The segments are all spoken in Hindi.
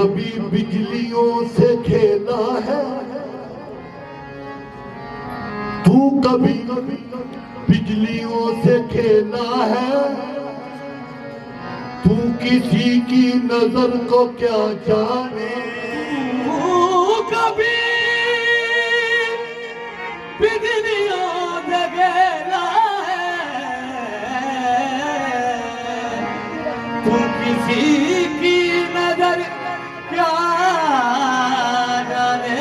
कभी बिजलियों से खेला है, तू कभी बिजलियों से खेला है, तू किसी की नजर को क्या जाने। तू कभी बिजलियों से खेला है, तू किसी की नजर क्या जाने।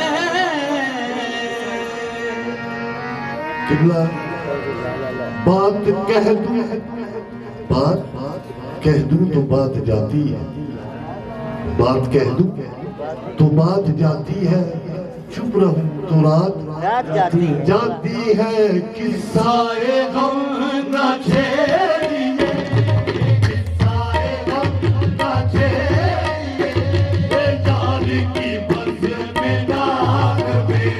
किबला बात कह दूं, बात कह दूं तो बात जाती है, बात कह दूं तो बात जाती है, चुप रहूं तो रात जाती है। किस्साए गम न छेड़िए, किस्साए गम न छेड़िए, ये जान की बस में नाग में।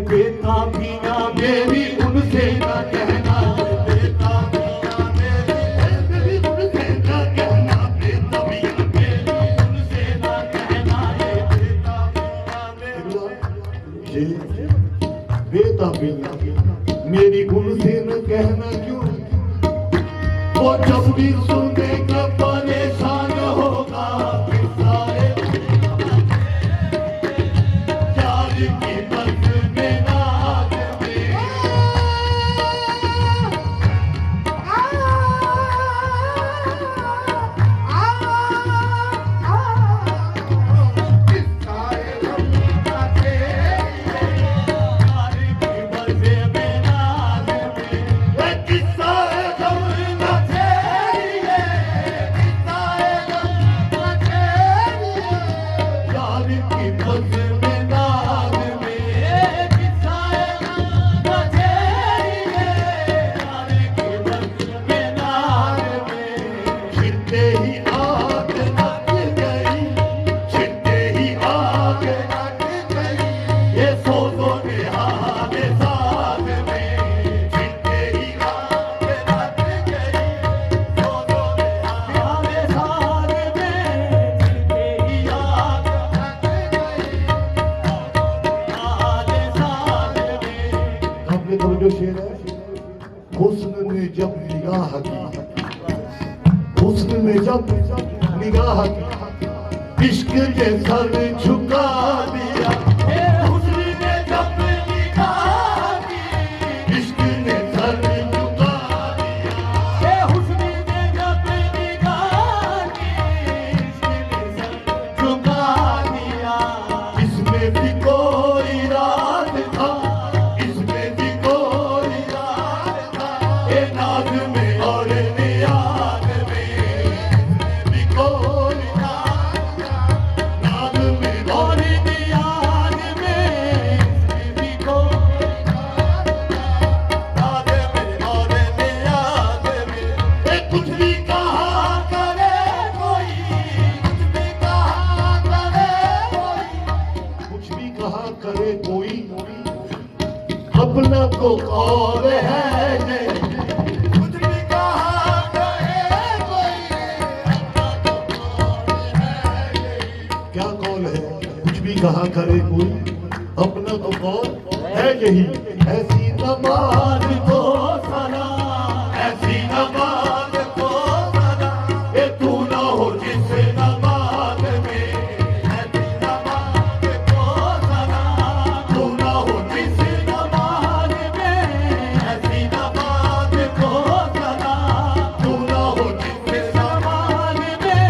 बेताबीना मेरी उनसे न कहना, बेताबीना मेरी उनसे न कहना, बेताबीना मेरी उनसे न कहना, ये बेताबीना मेरी उनसे न कहना। क्यों? वो जब भी सुनेगा परेशान होगा, किस्साए यार की बस में नाग में। किस्साए गम न छेड़िए, यार की बस में नाग में। किस्साए गम न छेड़िए, किस्साए गम न छेड़िए, यार की बस में नाग में। किस्साए गम न छेड़िए, यार की बस में नाग में। छिड़ते ही आग लग गई, छिड़ते ही आग लग गई, ये सोचो के हाथ साथ में। छिड़ते ही आग लग गई, सोचो के हाथ साथ में। छिड़ते ही आग लग गई, हाथ साथ में। आपने तो जो शेर है, हुस्न ने जब निगाह की, हुस्न ने जब निगाह की, इश्क के सर झुका दिया। ए हुस्न ने जब निगाह की, इश्क ने सर झुका दिया। ए हुस्न ने जब निगाह की, इश्क ने सर झुका दिया। इसमें भी कोई राज था, इसमें भी कोई राज था, ए नाज में और नियाज में। इसमें भी कोई राज था, नाज में और नियाज में। इसमें भी कोई राज था, नाज में और नियाज में। ए कुछ भी कहा करे कोई, कुछ भी कहा करे कोई, कुछ भी कहा करे कोई, अपना को और है नहीं। कुछ भी कहा करे कोई, अपना को और है नहीं। क्या कौल है? कुछ भी कहा करे कोई, अपना तो कौल है यही। ऐसी नमाज को सना, ऐसी नमाज को सना, ये तू ना हो जिस नमाज में। ऐसी नमाज को सना, तू ना हो जिस नमाज में। ऐसी नमाज को सना, तू ना हो जिस नमाज में।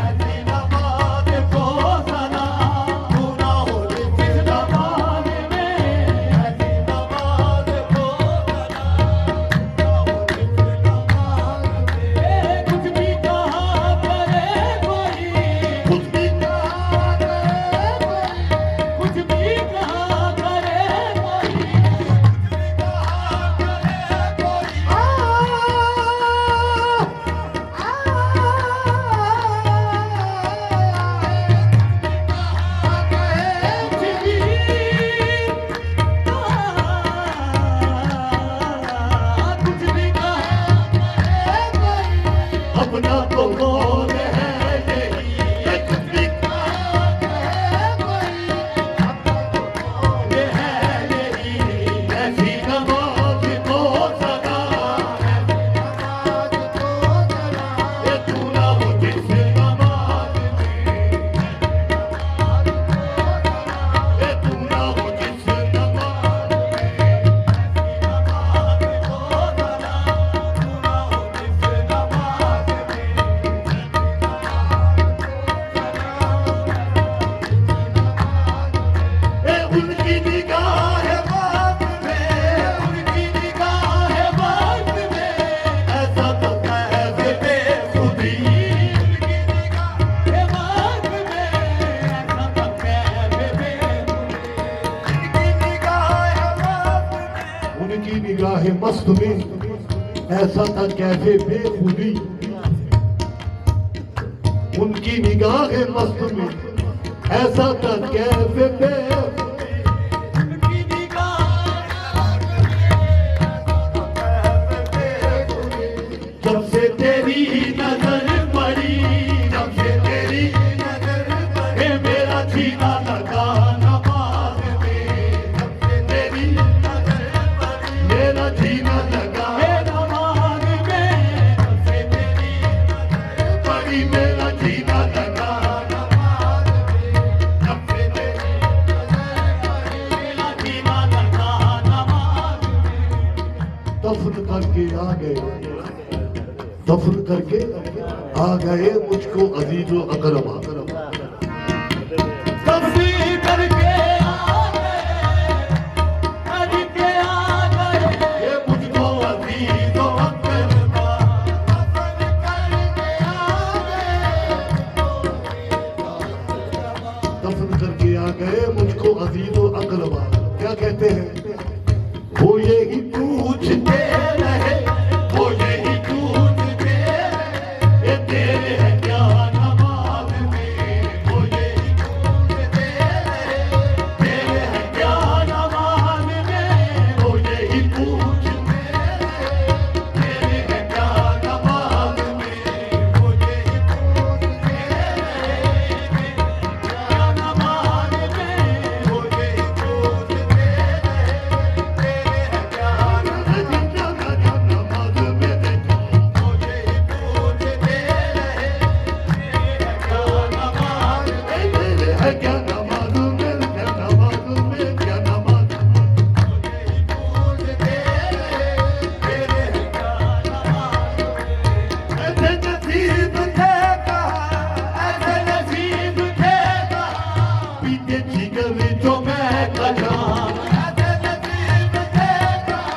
ऐसी नमाज को सना, तू ना हो जिस नमाज में। ऐसी ऐसा था कैफे बेखुदी, उनकी निगाहें मस्त में, ऐसा था कैफे उनकी जब से तेरी नजर पड़ी, जब से तेरी नजर पड़ी, मेरा जीना लगा नमाज में, जब से तेरी नजर पड़ी, मेरा जीना लगा नमाज में, जब से तेरी नजर पड़ी, मेरा जीना लगा नमाज में, जब से तेरी नजर पड़ी, मेरा जीना लगा नमाज दफन करके आ गए, दफन करके आ गए मुझको अजीजो अकरबा, तब्दील करके आ गए, ये मुझको अजीजो अकरबा, दफन करके आ गए, दफन करके आ गए मुझको अजीजो अकरबा। क्या कहते हैं? वो यही पूछते रहे, वो यही पूछते रहे, ये तेरे है क्या नमाज में, वो यही पूछते रहे, तेरे है क्या नमाज में, वो यही पूछते रहे, तेरे है क्या नमाज में, वो यही पूछते रहे, क्या नमाज में, वो यही पूछते रहे, तेरे है क्या नमाज में, नमाज में देखो, वो यही पूछते रहे, क्या नमाज में, तेरे है क्या नमाज में, क्या नमाज में, क्या नमाज में, पूछते रहे, तेरे है क्या नमाज में, ऐसे नसीब थे कहा, ऐसे नसीब थे कहा, पीते जिगर जो मैं कहा, ऐसे नसीब थे कहा,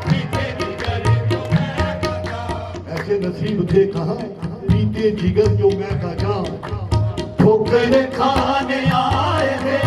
पीते जिगर जो मैं कहा, ऐसे नसीब थे कहा, पीते जिगर जो मैं कहा, ठोकरें खाने आए थे,